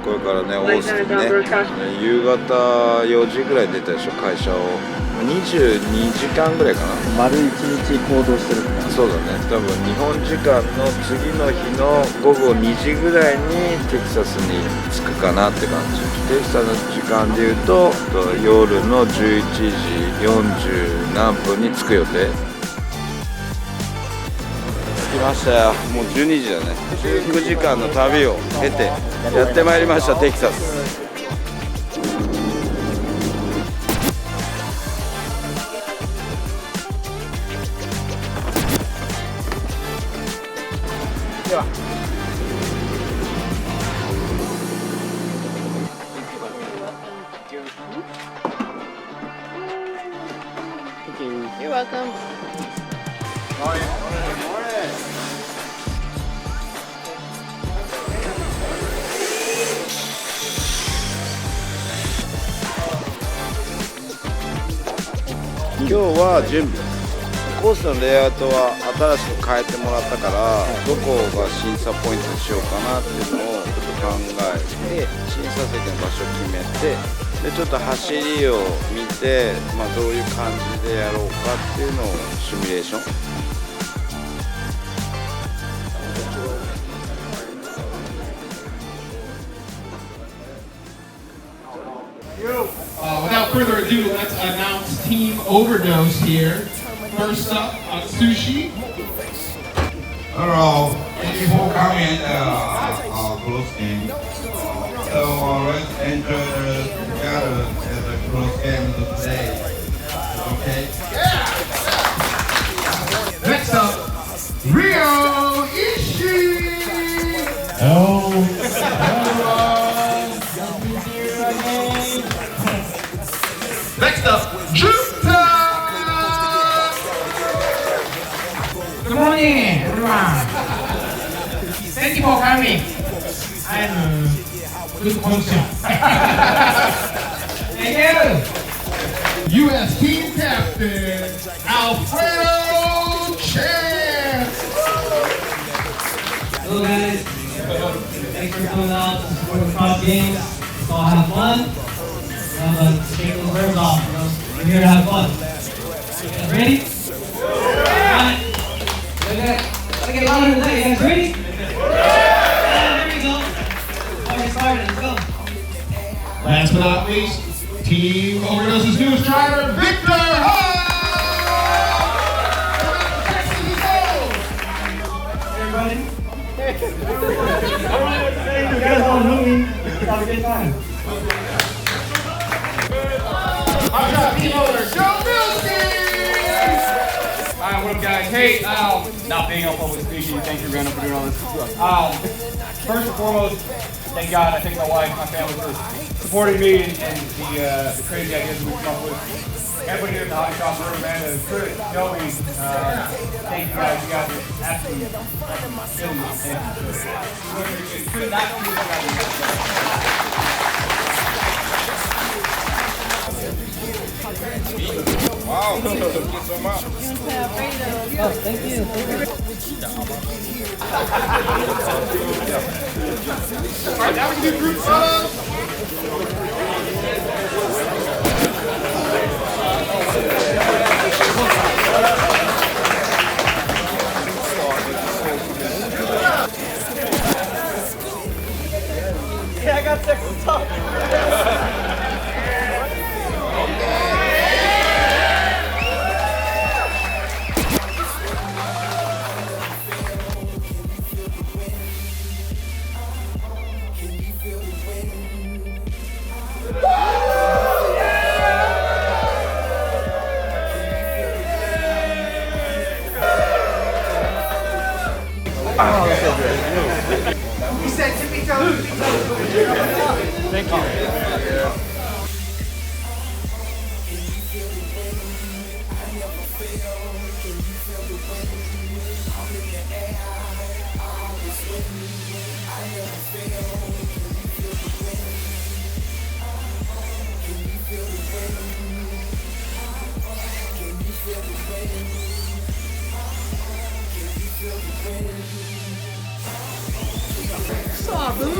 これからね、オースティンね、夕方4時ぐらいに出たでしょ、会社を。22時間ぐらいかな。丸1日行動してる。そうだね、多分日本時間の次の日の午後2時ぐらいにテキサスに着くかなって感じ。テキサスの時間でいうと夜の11時40何分に着く予定。着きましたよ。もう12時だね。19時間の旅を経てやってまいりました、テキサス。では今日は準備です。コースのレイアウトは新しく変えてもらったから、どこが審査ポイントにしようかなっていうのをちょっと考えて、審査席の場所を決めて、でちょっと走りを見て、どういう感じでやろうかっていうのをシミュレーション。Without further ado, let's announce Team Overdose here. First up, Sushi. Hello, thank you for coming CrossGames. So let's enjoy together at the CrossGames today. Okay? Yeah! Next up, Rio Ishii. Hello. Next up, Juta. Good morning, everyone. Thank you for coming. I'm good condition. Thank you. U.S. Team Captain Alfredo Chan. Hello guys, thanks for coming out for the CrossGames. So I'll have fun. Shake those nerves off, you know. We're here to have fun. You guys ready? Alright. Gotta get louder than that. You guys ready? Yeah, there we go. Already started, let's go. Last but not least, Team Overdose's newest driver, Victor Hall! Everybody? You guys all know me. Have a good time. I got Team Over, Joe Milski! Alright, what up guys? Hey, not being up public speaking, thank you Randall for doing all this. First and foremost, thank God, I thank my wife, my family for supporting me and the crazy ideas we come up with. Everybody here in the hot shop room, man, Kurt, Joey, thank you guys, you guys are absolutely killing me. Wow, thank you so much. Oh, thank you. Alright, now we can do group photos. Yeah, I got second top. He said tippy toes. Thank you. Stop, dude.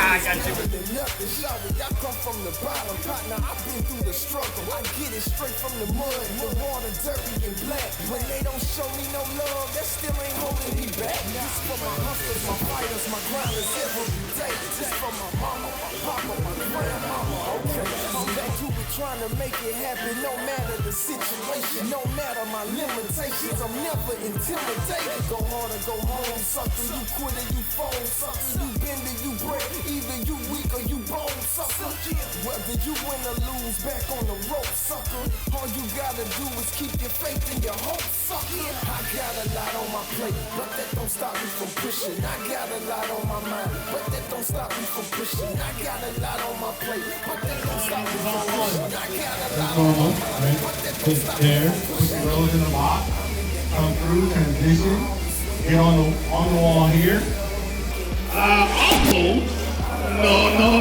I got you. I come from the bottom, partner. I've been through the struggle. I get it straight from the mud. The water dirty and black. When they don't show me no love, that still ain't holding me back. This for my hustlers, my fighters, my grinders every day. This for my mama, my papa, my grandmama. Okay, I'm back to it, trying to make it happen. No matter the situation, no matter my limitations, I'm never intimidated. Go hard or go home, sucker. You quit or you fold, sucker. You bend or you break. Either you weak or you bold, sucker. Whether you win or lose, back on the rope, sucker. All you gotta do is keep your faith and your hope, sucker. I got a lot on my plate, but that don't stop me from pushing. I got a lot on my mind, but that don't stop me from pushing. I got a lot on my plate, but that don't stop me from pushing. I got a lot on my mind, but that don't stop me from pushing. Throws in the box, come through, transition, get on the wall here. Almost. No. Not.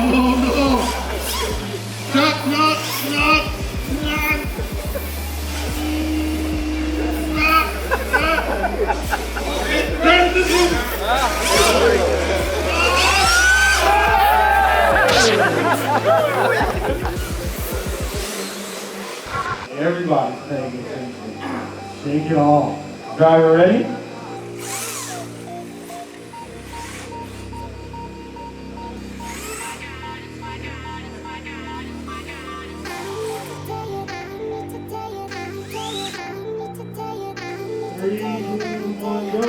Everybody's paying attention. Shake it off. Driver ready? Three, two, one, go.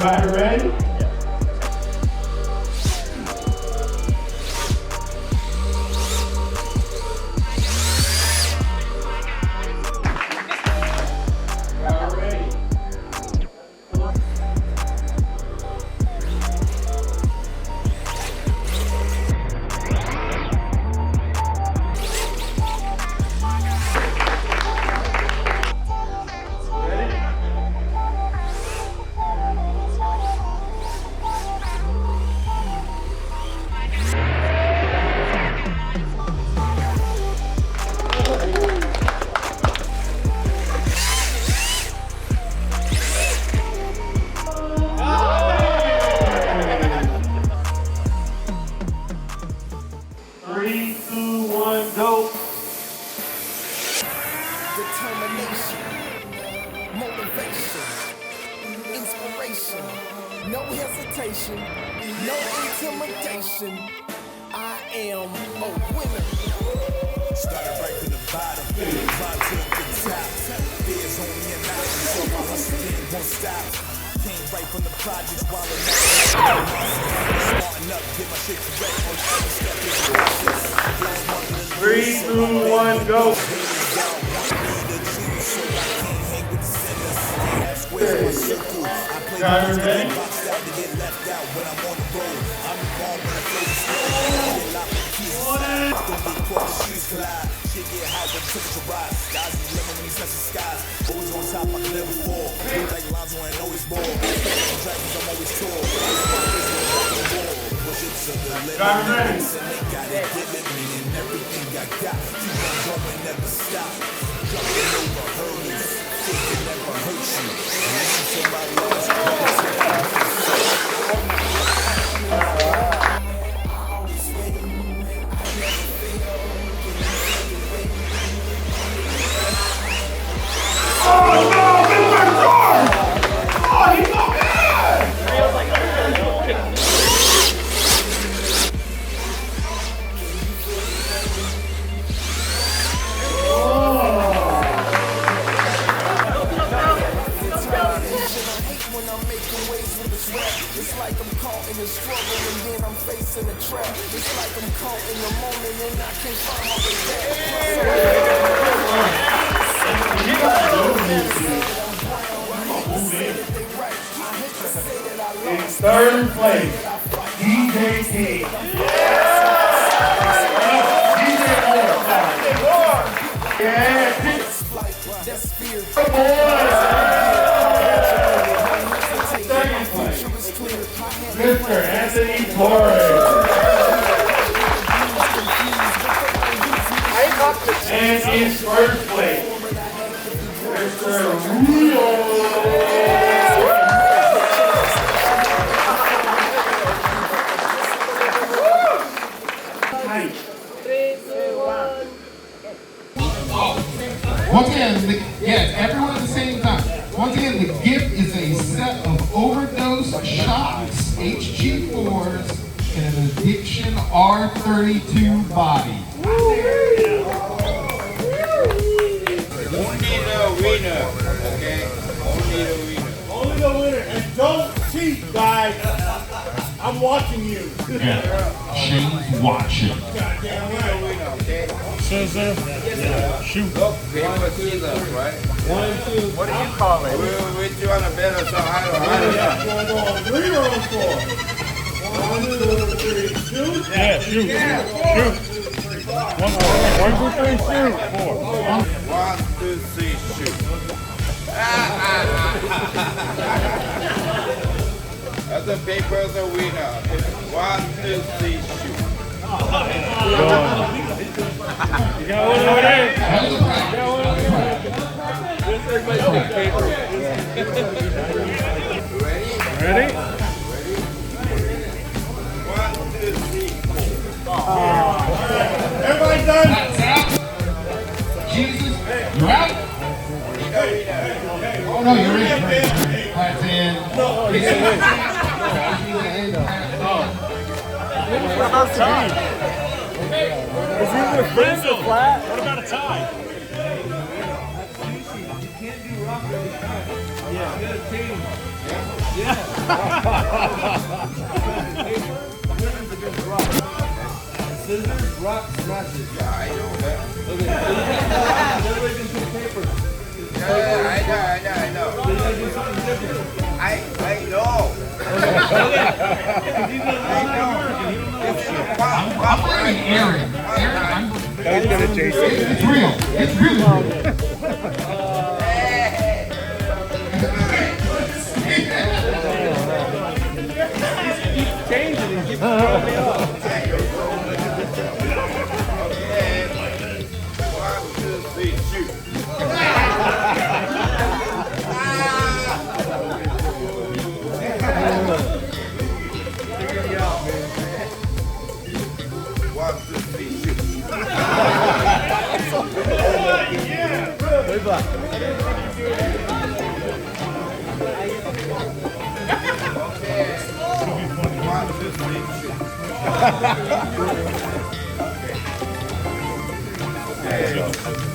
Driver ready? No hesitation, no intimidation. I am a winner. Started right from the bottom, climb to the top. There's only an option, so my hustling won't stop. Came right from the projects while I'm smarten up, get my shit correct. 3, 2, 1, go. Driver ready? Driver ready? in the moment and I can't find my way back. In third place, DJ King. Second place, Mr. Anthony Torres. And in first place, Mr. Rudolph. Once again, yes, everyone at the same time. Once again, the gift is a set of Overdose shots, HG4s, and an Addiction R32 body. Only the winner, okay? Only the winner. Only the winner. And don't cheat, guys. I'm watching you. Yeah, Shane's watching. Goddamn right. Winner, okay? Scissors. Shoot. Look, paper, scissors, right? 1, 2. What do you call it? Which one is better? So I don't know. On 3 or on 4? 1, 2, 3, shoot. Yeah, shoot. Shoot. 1, 2, 3, shoot. 4. 1, 2, 3, shoot. That's the paper, the winner. 1, 2, 3, shoot. You got one over there. You got one over there. Ready? 1, 2, 3, 4. Everybody done? That's out. Jesus, you're out? Oh no, you're in. That's in. What about tie? Is he either fixed or flat? What about a tie? You can't do rock every time. Yeah. You gotta change. Yeah. Winners against rock. Scissors, rock, smashes. Yeah, I know that. Everybody can do paper. Yeah, I know. So you gotta do something different. I know. I'm blaming Aaron. Aaron, He's gonna chase it. it's real. It's really real. Changing and keep throwing me off. 1, 2, 3, shoot. One, two, three, shoot. One, two, three, shoot.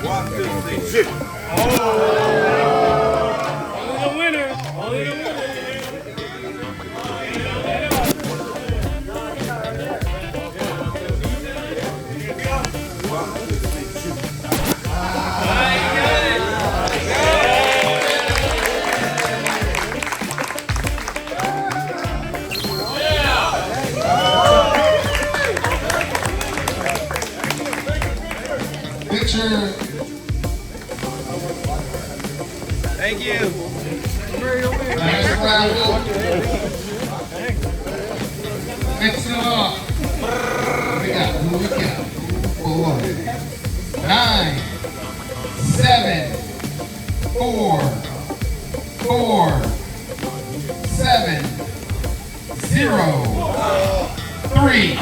One, two, three, shoot. Only the winner. Only the winner. Picture. Thank you. Nice round. Mix it up. Who we got? 4, 9, 7, 4, 4, 7, 0, 3.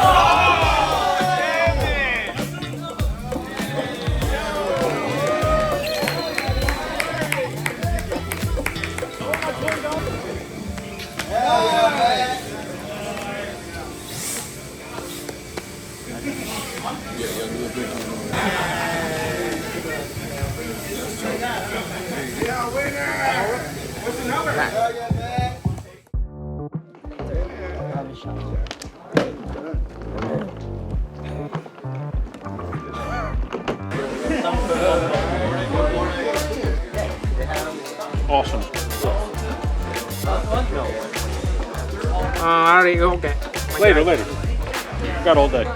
question. Alright, okay. Later. Got all day.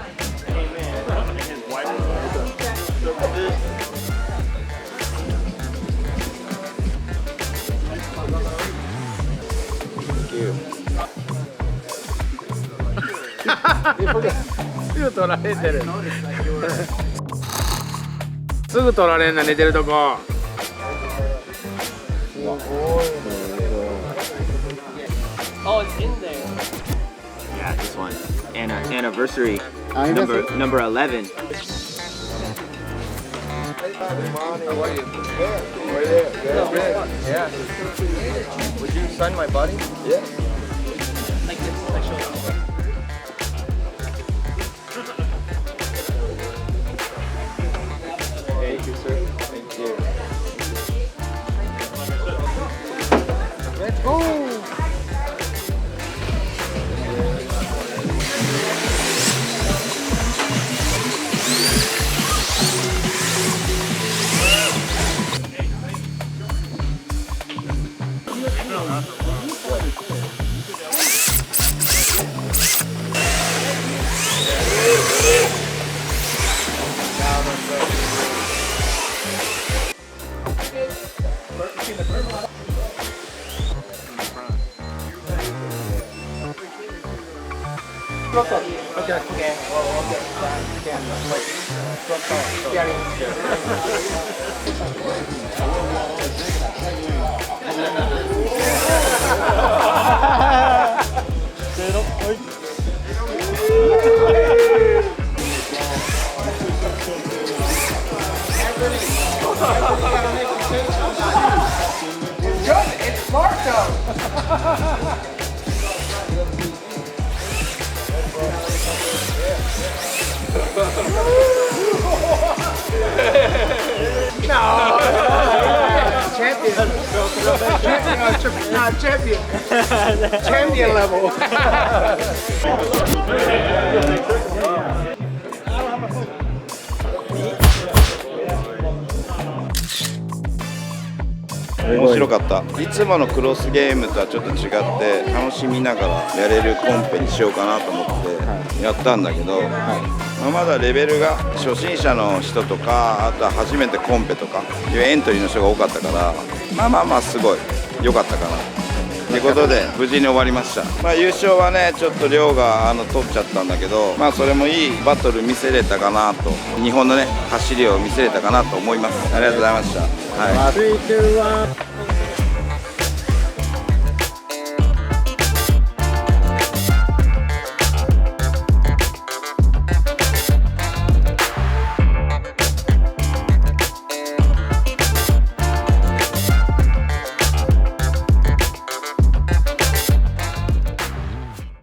すぐ取られてる。すぐ取られんな、寝てるとこ。Oh, it's in there. Yeah, this one. Anniversary. Number 11. Yeah. Would you sign my body? Yeah. Like this, like show them. Thank you, sir. Thank you. Let's go. 面白かった。いつものクロスゲームとはちょっと違って楽しみながらやれるコンペにしようかなと思ってやったんだけど、まだレベルが初心者の人とか、あとは初めてコンペとかいうエントリーの人が多かったから、まあすごい良かったかなということで無事に終わりました。優勝はねちょっと量が取っちゃったんだけど、それもいいバトル見せれたかなと、日本のね走りを見せれたかなと思います。ありがとうございました。はい。